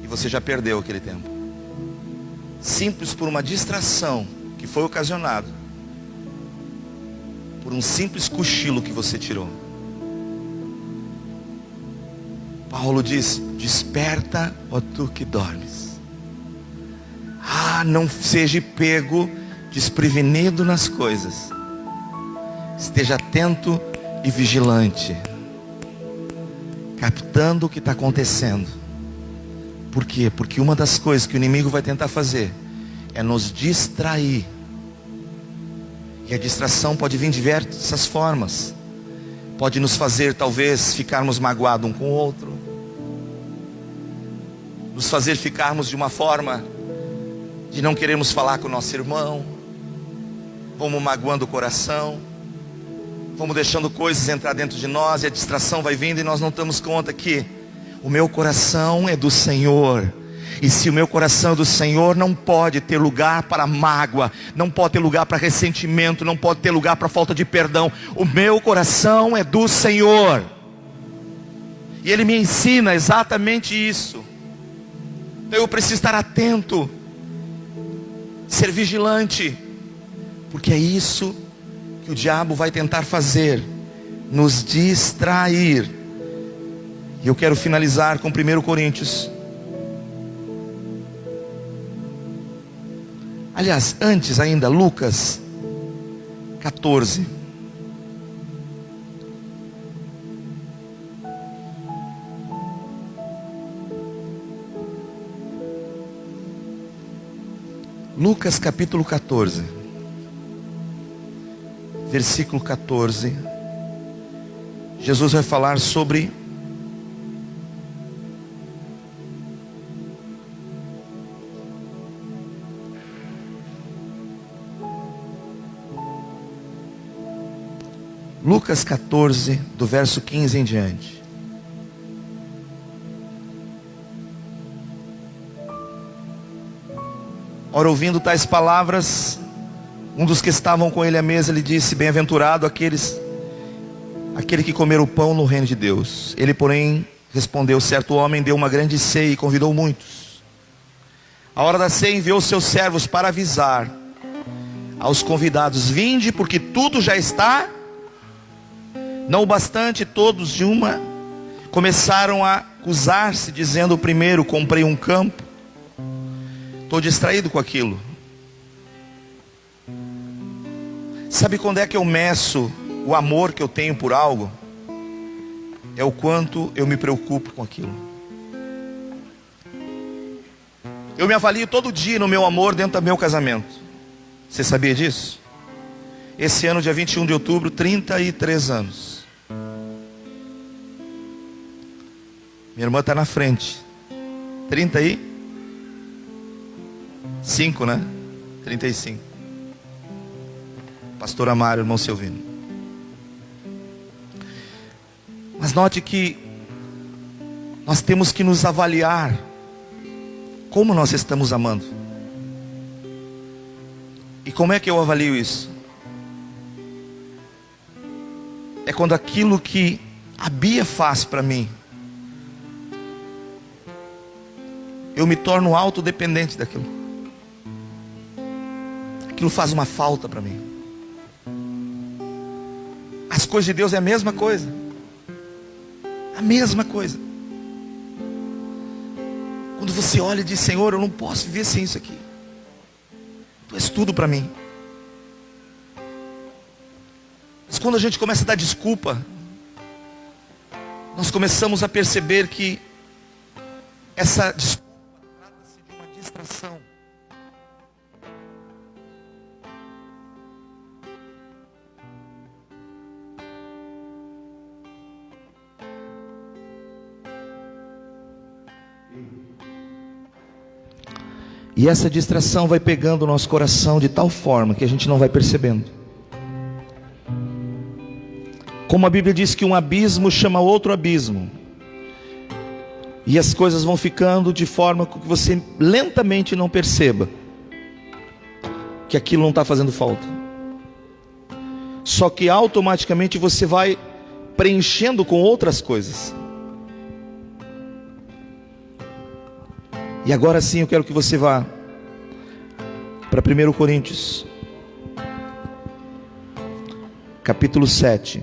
E você já perdeu aquele tempo. Simples por uma distração que foi ocasionado por um simples cochilo que você tirou. Paulo diz: desperta, ó tu que dormes. Não seja pego desprevenido nas coisas. Esteja atento e vigilante, captando o que está acontecendo. Por quê? Porque uma das coisas que o inimigo vai tentar fazer é nos distrair. E a distração pode vir de diversas formas. Pode nos fazer talvez ficarmos magoados um com o outro, nos fazer ficarmos de uma forma de não queremos falar com o nosso irmão. Vamos magoando o coração, vamos deixando coisas entrar dentro de nós, e a distração vai vindo e nós não damos conta que o meu coração é do Senhor. E se o meu coração é do Senhor, não pode ter lugar para mágoa, não pode ter lugar para ressentimento, não pode ter lugar para falta de perdão. O meu coração é do Senhor. E Ele me ensina exatamente isso. Então eu preciso estar atento, ser vigilante, porque é isso que o diabo vai tentar fazer, nos distrair. E eu quero finalizar com 1 Coríntios. Aliás, antes ainda, Lucas 14. Lucas capítulo 14, versículo 14. Jesus vai falar sobre Lucas 14, do verso 15 em diante. Ora, ouvindo tais palavras, um dos que estavam com ele à mesa lhe disse: bem-aventurado aquele que comer o pão no reino de Deus. Ele, porém, respondeu: certo homem deu uma grande ceia e convidou muitos. A hora da ceia enviou seus servos para avisar aos convidados: vinde, porque tudo já está. Não o bastante, todos de uma começaram a acusar-se, dizendo: o primeiro, comprei um campo, estou distraído com aquilo. Sabe quando é que eu meço o amor que eu tenho por algo? É o quanto eu me preocupo com aquilo. Eu me avalio todo dia no meu amor dentro do meu casamento. Você sabia disso? Esse ano, dia 21 de outubro, 33 anos. Minha irmã está na frente. 35, né? 35. Pastor Amário, irmão Silvino. Mas note que nós temos que nos avaliar como nós estamos amando. E como é que eu avalio isso? É quando aquilo que a Bia faz para mim, eu me torno autodependente daquilo. Aquilo faz uma falta para mim. As coisas de Deus é a mesma coisa. A mesma coisa. Quando você olha e diz: Senhor, eu não posso viver sem isso aqui. Tu és tudo para mim. Mas quando a gente começa a dar desculpa, nós começamos a perceber que essa desculpa trata-se de uma distração. E essa distração vai pegando o nosso coração de tal forma que a gente não vai percebendo. Como a Bíblia diz que um abismo chama outro abismo. E as coisas vão ficando de forma que você lentamente não perceba que aquilo não está fazendo falta. Só que automaticamente você vai preenchendo com outras coisas. E agora sim eu quero que você vá para 1 Coríntios, capítulo 7.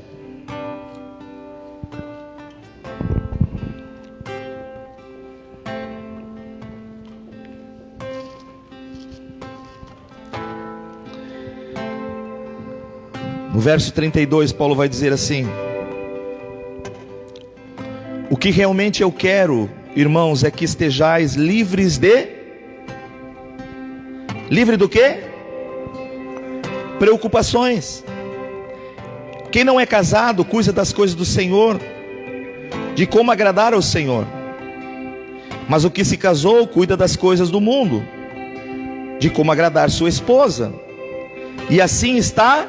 No verso 32, Paulo vai dizer assim: o que realmente eu quero, irmãos, é que estejais livres de... Livre do quê? Preocupações. Quem não é casado, cuida das coisas do Senhor, de como agradar ao Senhor. Mas o que se casou, cuida das coisas do mundo, de como agradar sua esposa. E assim está...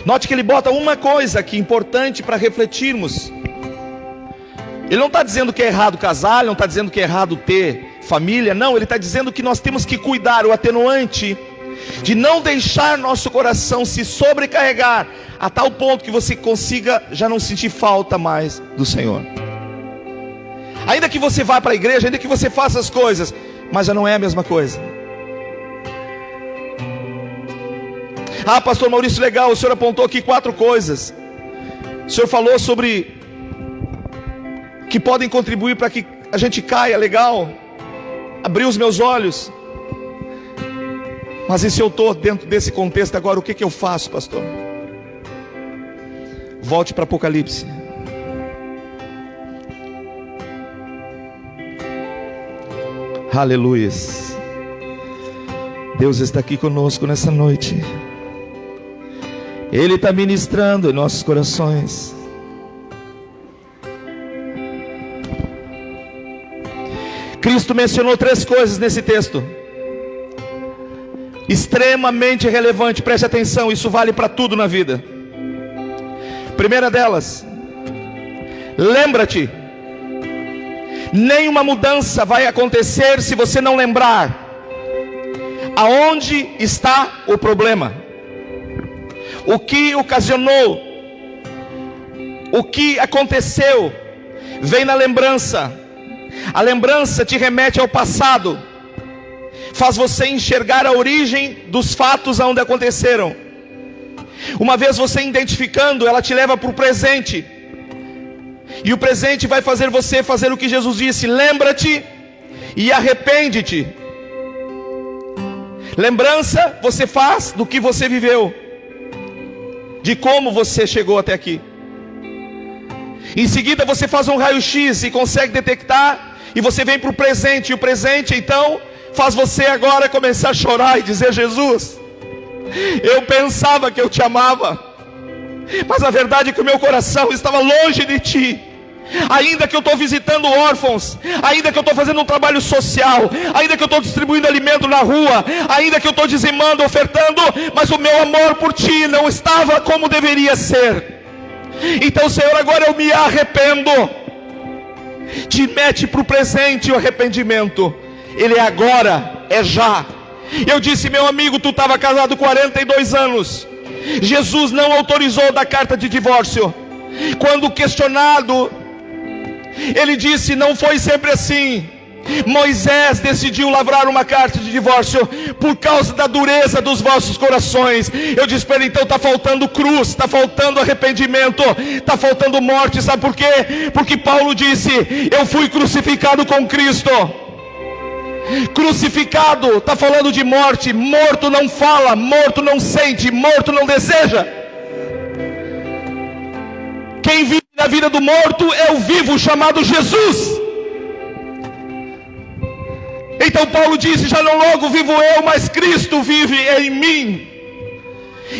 Note que ele bota uma coisa aqui importante para refletirmos. Ele não está dizendo que é errado casar, ele não está dizendo que é errado ter família. Não, ele está dizendo que nós temos que cuidar, o atenuante, de não deixar nosso coração se sobrecarregar a tal ponto que você consiga já não sentir falta mais do Senhor. Ainda que você vá para a igreja, ainda que você faça as coisas, mas já não é a mesma coisa. Ah, pastor Maurício, legal, o senhor apontou aqui 4 coisas. O senhor falou sobre que podem contribuir para que a gente caia, legal. Abriu os meus olhos. Mas e se eu estou dentro desse contexto agora, o que eu faço, pastor? Volte para Apocalipse. Aleluia. Deus está aqui conosco nessa noite. Ele está ministrando em nossos corações. Cristo mencionou 3 coisas nesse texto. extremamente relevante, preste atenção, isso vale para tudo na vida. Primeira delas, lembra-te, nenhuma mudança vai acontecer se você não lembrar aonde está o problema, o que ocasionou, o que aconteceu. Vem na lembrança. A lembrança te remete ao passado, faz você enxergar a origem dos fatos aonde aconteceram. Uma vez você identificando, ela te leva para o presente, e o presente vai fazer você fazer o que Jesus disse: lembra-te e arrepende-te. Lembrança você faz do que você viveu, de como você chegou até aqui. Em seguida você faz um raio-x e consegue detectar, e você vem para o presente, e o presente então faz você agora começar a chorar e dizer: Jesus, eu pensava que eu te amava, mas a verdade é que o meu coração estava longe de ti. Ainda que eu estou visitando órfãos, ainda que eu estou fazendo um trabalho social, ainda que eu estou distribuindo alimento na rua, ainda que eu estou dizimando, ofertando, mas o meu amor por ti não estava como deveria ser. Então, Senhor, agora eu me arrependo. Te mete para o presente o arrependimento. Ele é agora, é já. Eu disse: meu amigo, tu estava casado 42 anos. Jesus não autorizou da carta de divórcio. Quando questionado, ele disse: não foi sempre assim. Moisés decidiu lavrar uma carta de divórcio por causa da dureza dos vossos corações. Eu disse para ele: então está faltando cruz, está faltando arrependimento, está faltando morte. Sabe por quê? Porque Paulo disse: eu fui crucificado com Cristo. Crucificado está falando de morte. Morto não fala, morto não sente, morto não deseja. Quem vive na vida do morto é o vivo, chamado Jesus. Então Paulo disse: já não logo vivo eu, mas Cristo vive em mim.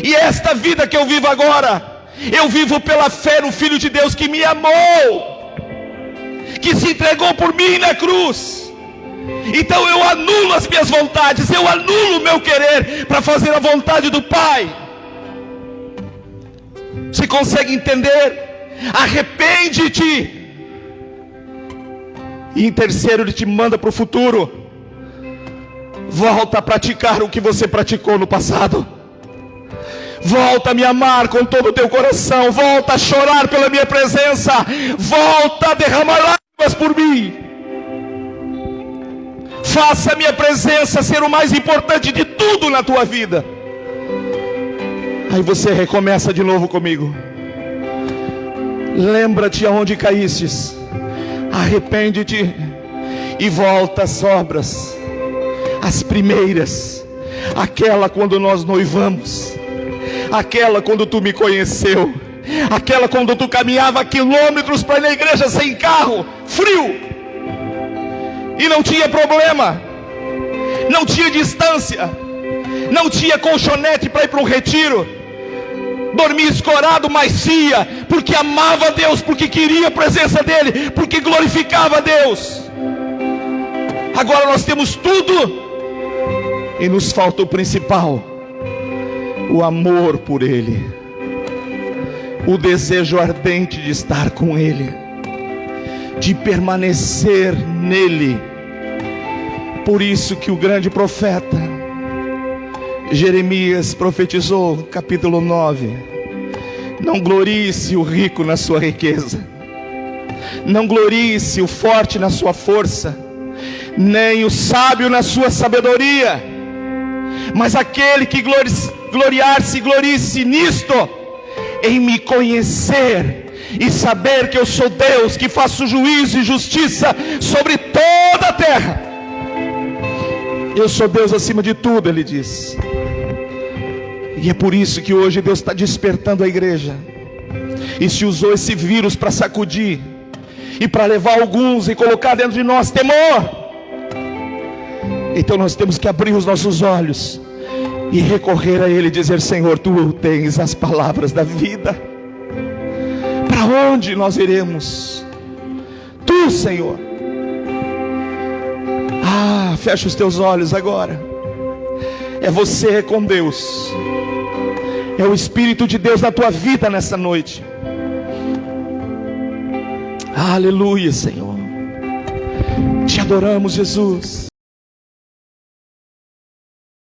E esta vida que eu vivo agora, eu vivo pela fé no Filho de Deus que me amou, que se entregou por mim na cruz. Então eu anulo as minhas vontades, eu anulo o meu querer para fazer a vontade do Pai. Você consegue entender? Arrepende-te. E em terceiro, ele te manda para o futuro. Volta a praticar o que você praticou no passado. Volta a me amar com todo o teu coração. Volta a chorar pela minha presença. Volta a derramar lágrimas por mim. Faça a minha presença ser o mais importante de tudo na tua vida. Aí você recomeça de novo comigo. Lembra-te aonde caístes. Arrepende-te e volta às obras, as primeiras, aquela quando nós noivamos, aquela quando tu me conheceu, aquela quando tu caminhava quilômetros para ir na igreja sem carro, frio, e não tinha problema, não tinha distância, não tinha colchonete para ir para um retiro, dormia escorado, mas ia, porque amava a Deus, porque queria a presença dEle, porque glorificava a Deus. Agora nós temos tudo, e nos falta o principal: o amor por Ele, o desejo ardente de estar com Ele, de permanecer nele. Por isso que o grande profeta Jeremias profetizou, capítulo 9: não glorie-se o rico na sua riqueza, não glorie-se o forte na sua força, nem o sábio na sua sabedoria, mas aquele que gloriar-se, glorie-se nisto, em me conhecer e saber que eu sou Deus, que faço juízo e justiça sobre toda a terra. Eu sou Deus acima de tudo, ele diz. E é por isso que hoje Deus está despertando a igreja, e se usou esse vírus para sacudir, e para levar alguns e colocar dentro de nós temor. Então nós temos que abrir os nossos olhos e recorrer a Ele e dizer: Senhor, Tu tens as palavras da vida. Para onde nós iremos? Tu, Senhor. Fecha os teus olhos agora. É você com Deus. É o Espírito de Deus na tua vida nessa noite. Aleluia, Senhor. Te adoramos, Jesus.